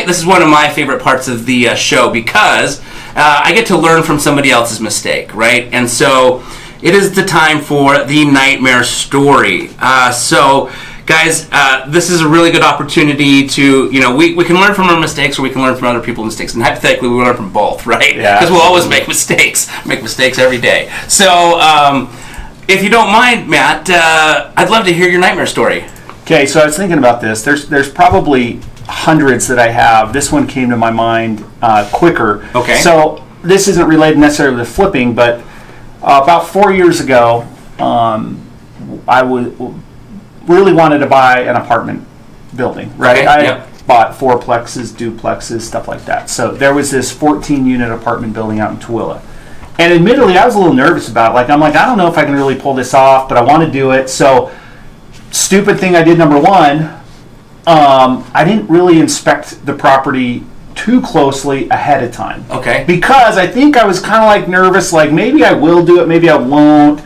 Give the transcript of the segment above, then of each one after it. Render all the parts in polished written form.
this is one of my favorite parts of the show because I get to learn from somebody else's mistake, right? And so it is the time for the nightmare story. So guys, this is a really good opportunity to, we can learn from our mistakes or we can learn from other people's mistakes. And hypothetically, we learn from both, right? Yeah. Because we'll always make mistakes every day. So if you don't mind, Matt, I'd love to hear your nightmare story. Okay, so I was thinking about this. There's probably hundreds that I have. This one came to my mind quicker. Okay. So this isn't related necessarily to flipping, but about 4 years ago, I really wanted to buy an apartment building, right? Okay, I bought fourplexes, duplexes, stuff like that. So there was this 14-unit apartment building out in Tooele. And admittedly, I was a little nervous about it. I'm like, I don't know if I can really pull this off, but I want to do it. So stupid thing I did, number one, I didn't really inspect the property too closely ahead of time. Okay. Because I think I was kind of like nervous, like maybe I will do it, maybe I won't.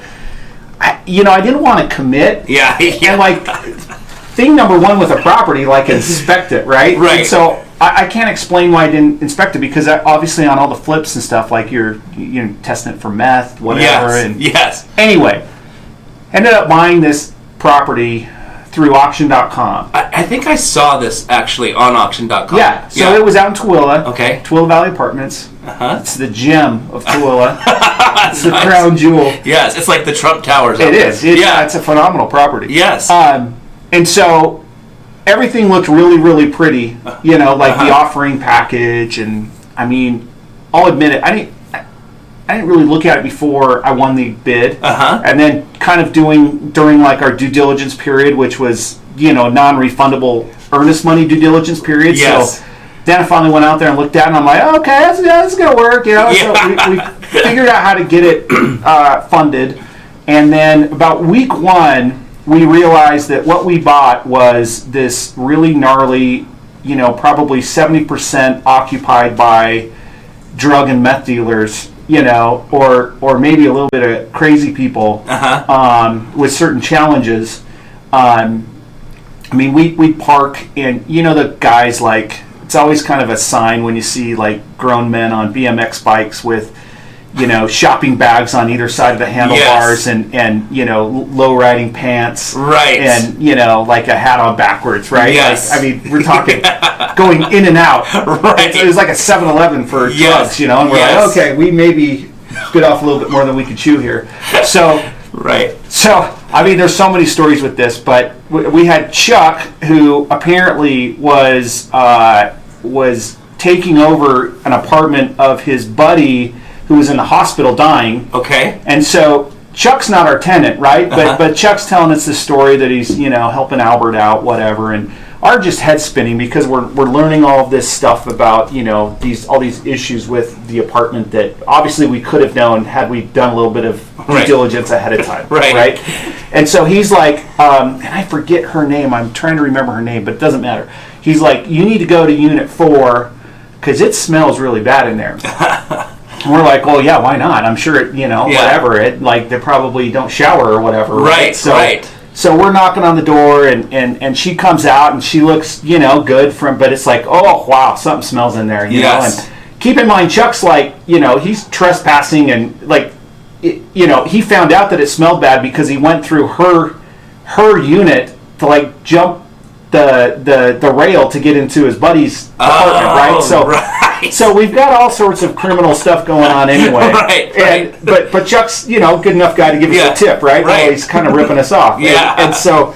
I didn't want to commit. Yeah. And like, thing number one with a property, like inspect it, right? Right. And so I can't explain why I didn't inspect it because obviously on all the flips and stuff, like you're testing it for meth, whatever. Yes. Anyway, ended up buying this property through auction.com. I think I saw this actually on auction.com. Yeah, so it was out in Tooele. Okay. Tooele Valley Apartments. Uh-huh. It's the gem of Tooele. It's the Nice. crown jewel. Yes, it's like the Trump Towers. It is. It's a phenomenal property. Yes. And so everything looked really, really pretty. The offering package, and I mean, I'll admit it. I didn't really look at it before I won the bid. And then kind of during like our due diligence period, which was, non-refundable earnest money due diligence period. Yes. So then I finally went out there and looked at it, and I'm like, okay, this is going to work. Yeah. So we figured out how to get it funded. And then about week one, we realized that what we bought was this really gnarly, probably 70% occupied by drug and meth dealers, or maybe a little bit of crazy people with certain challenges. We'd park and, the guys, like, it's always kind of a sign when you see, like, grown men on BMX bikes with, shopping bags on either side of the handlebars. Yes. and low riding pants. Right. And, like a hat on backwards, right? Yes. Like, we're talking going in and out. Right. It was like a 7-Eleven for drugs, and we're like, okay, we maybe bit off a little bit more than we could chew here. So, right. So, there's so many stories with this, but we had Chuck, who apparently was taking over an apartment of his buddy who was in the hospital dying. Okay. And so Chuck's not our tenant, right? But Chuck's telling us this story that he's, helping Albert out, whatever, and our just head spinning because we're learning all of this stuff about, all these issues with the apartment that obviously we could have known had we done a little bit of due diligence ahead of time. Right. And so he's like, and I forget her name. I'm trying to remember her name, but it doesn't matter. He's like, you need to go to Unit 4 because it smells really bad in there. And we're like, well, yeah, why not? I'm sure it, whatever. It, like, they probably don't shower or whatever. Right. So we're knocking on the door, and she comes out, and she looks, good but it's like, oh, wow, something smells in there, you know. And keep in mind, Chuck's like, he's trespassing, and like, he found out that it smelled bad because he went through her unit to like jump the rail to get into his buddy's apartment, right? So we've got all sorts of criminal stuff going on anyway. Right. But Chuck's, good enough guy to give us a tip, right? Well, he's kind of ripping us off. Yeah. And so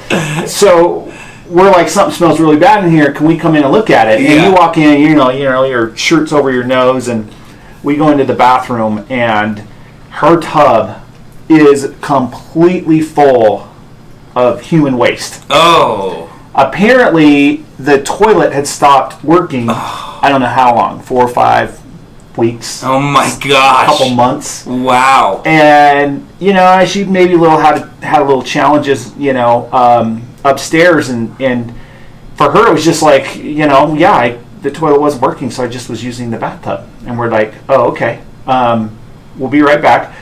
we're like, something smells really bad in here. Can we come in and look at it? Yeah. And you walk in, your shirt's over your nose, and we go into the bathroom, and her tub is completely full of human waste. Oh. Apparently, the toilet had stopped working. I don't know how long, 4 or 5 weeks. Oh my gosh. A couple months. Wow. And she maybe had a little challenges, upstairs, and for her it was just like, the toilet wasn't working, so I just was using the bathtub. And we're like, oh, okay. We'll be right back.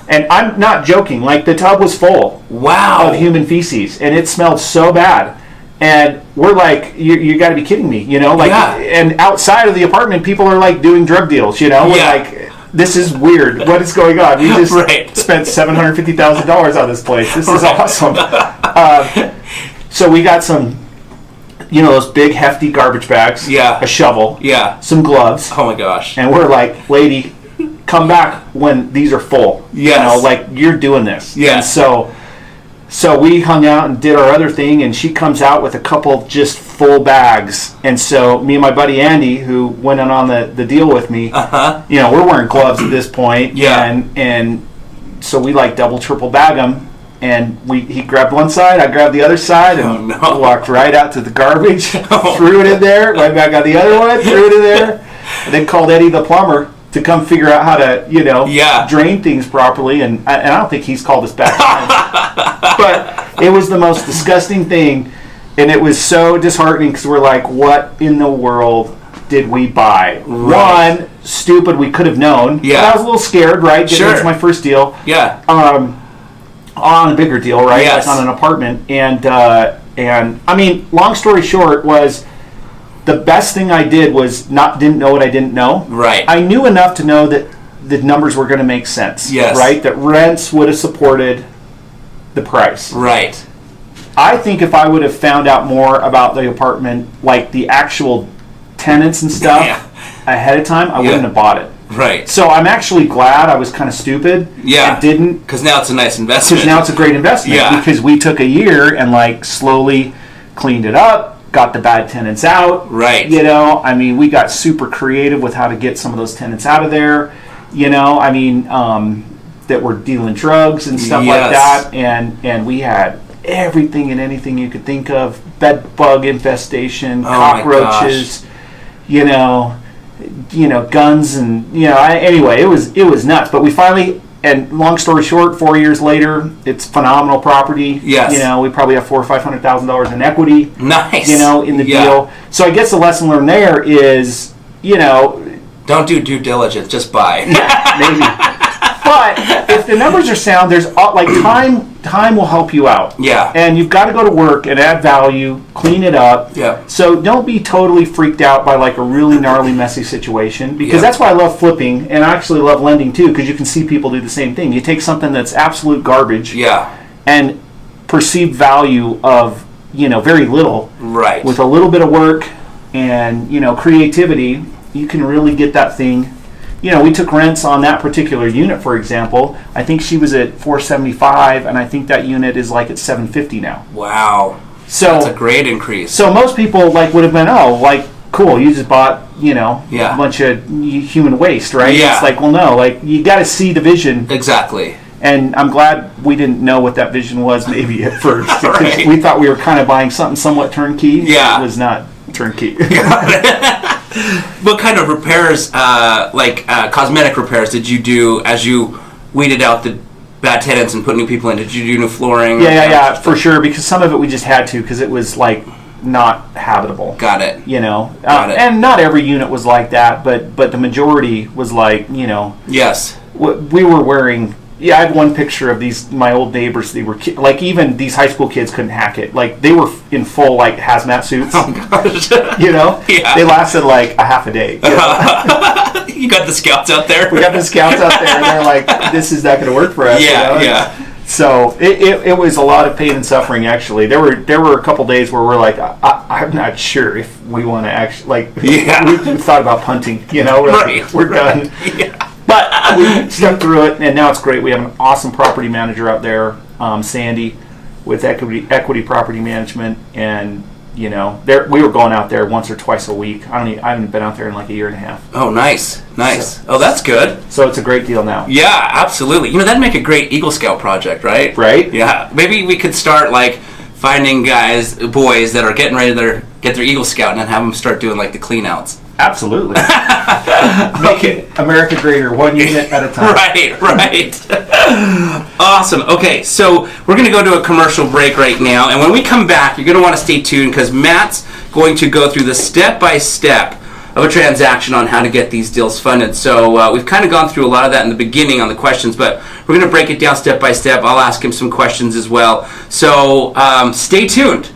And I'm not joking. Like, the tub was full. Wow. Of human feces, and it smelled so bad. And we're like, you got to be kidding me, you know? Like, and outside of the apartment, people are like doing drug deals, you know? We're like, this is weird. What is going on? We just spent $750,000 on this place. This is awesome. So we got some, you know, those big hefty garbage bags. A shovel. Some gloves. Oh my gosh. And we're like, lady, come back when these are full. You know, like, you're doing this. And so we hung out and did our other thing, and she comes out with a couple just full bags. And so me and my buddy Andy, who went in on the deal with me, you know, we're wearing gloves at this point. And so we like double, triple bag them. And he grabbed one side, I grabbed the other side, and walked right out to the garbage, threw it in there, right back on the other one, threw it in there, and then called Eddie the plumber to come figure out how to, you know, drain things properly. And I don't think he's called us back. But it was the most disgusting thing, and it was so disheartening because we're like, what in the world did we buy? One, stupid, we could have known. But I was a little scared, right? It's my first deal. On a bigger deal, right? Like on an apartment. And I mean, long story short was, the best thing I did was didn't know what I didn't know. I knew enough to know that the numbers were going to make sense. Right? That rents would have supported the price. I think if I would have found out more about the apartment, like the actual tenants and stuff ahead of time, I wouldn't have bought it. So I'm actually glad I was kind of stupid. I didn't. Because now it's a nice investment. Because now it's a great investment. Because we took a year and like slowly cleaned it up, got the bad tenants out. You know, I mean, we got super creative with how to get some of those tenants out of there. You know, I mean, that were dealing drugs and stuff like that. And we had everything and anything you could think of. Bed bug infestation, cockroaches, you know, guns, and anyway, it was nuts. But we finally, and long story short, 4 years later, it's phenomenal property. You know, we probably have $400,000 or $500,000 in equity. You know, in the deal. So I guess the lesson learned there is, you know, don't do due diligence, just buy. Maybe. But if the numbers are sound, there's like time will help you out. And you've got to go to work and add value, clean it up. So don't be totally freaked out by like a really gnarly, messy situation, because that's why I love flipping, and I actually love lending too, because you can see people do the same thing. You take something that's absolute garbage and perceived value of, you know, very little. With a little bit of work and, you know, creativity, you can really get that thing. You know, we took rents on that particular unit, for example. I think she was at $475, and I think that unit is like at $750 now. Wow. So that's a great increase. So most people like would have been, oh, like, cool, you just bought, you know, a bunch of human waste, right? It's like, well, no, like, you got to see the vision. Exactly. And I'm glad we didn't know what that vision was maybe at first. Because we thought we were kind of buying something somewhat turnkey. It was not turnkey. What kind of repairs, cosmetic repairs, did you do as you weeded out the bad tenants and put new people in? Did you do new flooring? Yeah, for sure. Because some of it we just had to, because it was like not habitable. Got it. You know, and not every unit was like that, but the majority was like, you know. We were wearing. I have one picture of my old neighbors. They were like, even these high school kids couldn't hack it. Like, they were in full like hazmat suits. Oh gosh. You know, they lasted like a half a day. You know? You got the scouts out there. We got the scouts out there, and they're like, "This is not going to work for us." You know? So it was a lot of pain and suffering. Actually, there were a couple days where we're like, I'm not sure if we want to actually like. We thought about punting. You know, we're done. But we stuck through it, and now it's great. We have an awesome property manager out there, Sandy, with equity property management, and you know, we were going out there once or twice a week. I haven't been out there in like a year and a half. Oh, nice. So, that's good. So it's a great deal now. Yeah, absolutely. You know, that'd make a great Eagle Scout project, right? Yeah. Maybe we could start like finding boys that are getting ready to get their Eagle Scout, and then have them start doing like the clean outs. Absolutely. Make it America greater, one unit at a time. Right. Awesome. Okay, so we're going to go to a commercial break right now, and when we come back, you're going to want to stay tuned, because Matt's going to go through the step-by-step of a transaction on how to get these deals funded. So we've kind of gone through a lot of that in the beginning on the questions, but we're going to break it down step by step. I'll ask him some questions as well. So stay tuned.